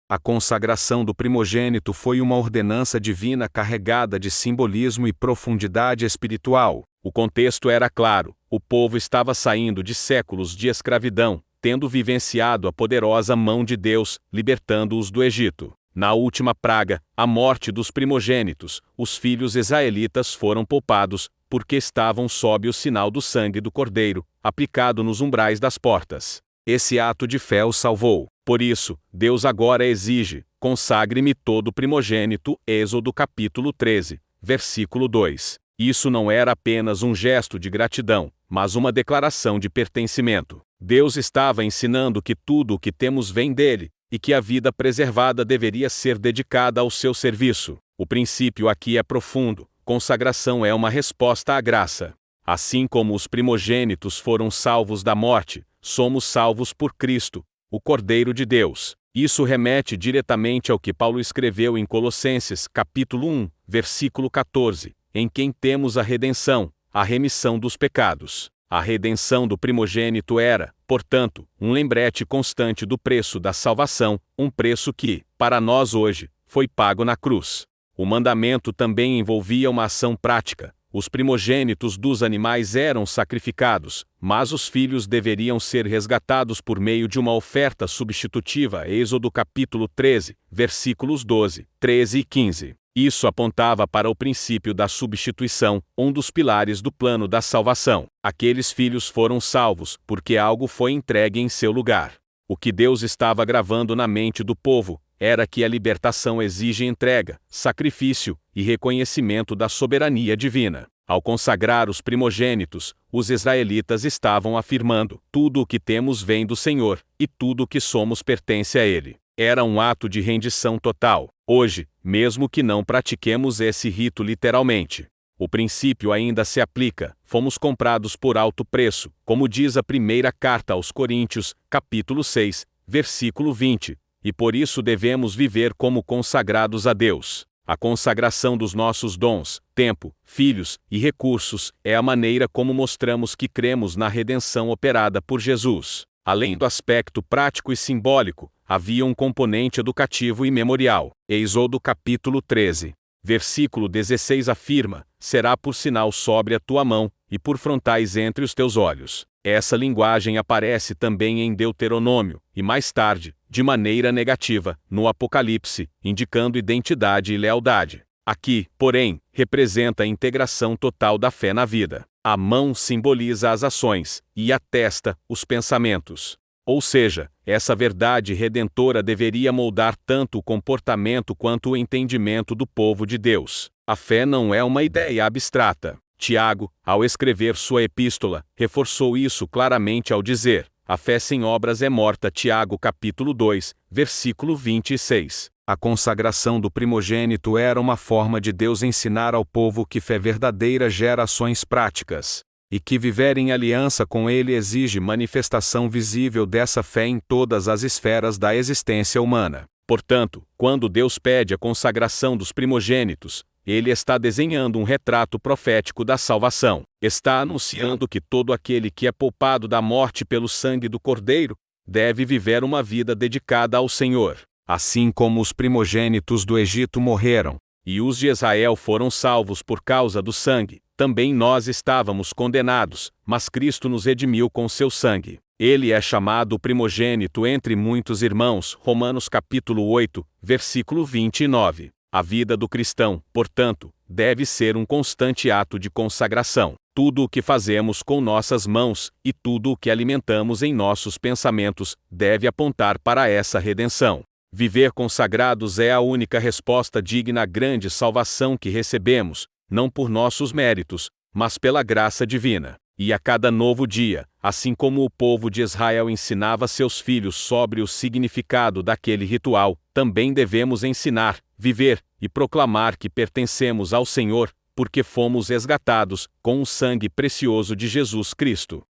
A consagração do primogênito foi uma ordenança divina carregada de simbolismo e profundidade espiritual. O contexto era claro: o povo estava saindo de séculos de escravidão, tendo vivenciado a poderosa mão de Deus, libertando-os do Egito. Na última praga, a morte dos primogênitos, os filhos israelitas foram poupados, porque estavam sob o sinal do sangue do Cordeiro, aplicado nos umbrais das portas. Esse ato de fé os salvou. Por isso, Deus agora exige: consagre-me todo primogênito. Êxodo capítulo 13, versículo 2. Isso não era apenas um gesto de gratidão, mas uma declaração de pertencimento. Deus estava ensinando que tudo o que temos vem dele, e que a vida preservada deveria ser dedicada ao seu serviço. O princípio aqui é profundo: consagração é uma resposta à graça. Assim como os primogênitos foram salvos da morte, somos salvos por Cristo, o Cordeiro de Deus. Isso remete diretamente ao que Paulo escreveu em Colossenses capítulo 1, versículo 14, em quem temos a redenção, a remissão dos pecados. A redenção do primogênito era, portanto, um lembrete constante do preço da salvação, um preço que, para nós hoje, foi pago na cruz. O mandamento também envolvia uma ação prática. Os primogênitos dos animais eram sacrificados, mas os filhos deveriam ser resgatados por meio de uma oferta substitutiva. Êxodo capítulo 13, versículos 12, 13 e 15. Isso apontava para o princípio da substituição, um dos pilares do plano da salvação. Aqueles filhos foram salvos porque algo foi entregue em seu lugar. O que Deus estava gravando na mente do povo era que a libertação exige entrega, sacrifício e reconhecimento da soberania divina. Ao consagrar os primogênitos, os israelitas estavam afirmando: tudo o que temos vem do Senhor, e tudo o que somos pertence a Ele. Era um ato de rendição total. Hoje, mesmo que não pratiquemos esse rito literalmente, o princípio ainda se aplica. Fomos comprados por alto preço, como diz a primeira carta aos Coríntios, capítulo 6, versículo 20, e por isso devemos viver como consagrados a Deus. A consagração dos nossos dons, tempo, filhos e recursos é a maneira como mostramos que cremos na redenção operada por Jesus. Além do aspecto prático e simbólico, havia um componente educativo e memorial. Êxodo capítulo 13, versículo 16 afirma: será por sinal sobre a tua mão, e por frontais entre os teus olhos. Essa linguagem aparece também em Deuteronômio, e mais tarde, de maneira negativa, no Apocalipse, indicando identidade e lealdade. Aqui, porém, representa a integração total da fé na vida. A mão simboliza as ações, e a testa, os pensamentos. Ou seja, essa verdade redentora deveria moldar tanto o comportamento quanto o entendimento do povo de Deus. A fé não é uma ideia abstrata. Tiago, ao escrever sua epístola, reforçou isso claramente ao dizer: a fé sem obras é morta. Tiago capítulo 2, versículo 26. A consagração do primogênito era uma forma de Deus ensinar ao povo que fé verdadeira gera ações práticas, e que viver em aliança com Ele exige manifestação visível dessa fé em todas as esferas da existência humana. Portanto, quando Deus pede a consagração dos primogênitos, Ele está desenhando um retrato profético da salvação. Está anunciando que todo aquele que é poupado da morte pelo sangue do Cordeiro deve viver uma vida dedicada ao Senhor. Assim como os primogênitos do Egito morreram, e os de Israel foram salvos por causa do sangue, também nós estávamos condenados, mas Cristo nos redimiu com seu sangue. Ele é chamado o primogênito entre muitos irmãos. Romanos capítulo 8, versículo 29. A vida do cristão, portanto, deve ser um constante ato de consagração. Tudo o que fazemos com nossas mãos, e tudo o que alimentamos em nossos pensamentos, deve apontar para essa redenção. Viver consagrados é a única resposta digna à grande salvação que recebemos, não por nossos méritos, mas pela graça divina. E a cada novo dia, assim como o povo de Israel ensinava seus filhos sobre o significado daquele ritual, também devemos ensinar, viver e proclamar que pertencemos ao Senhor, porque fomos resgatados com o sangue precioso de Jesus Cristo.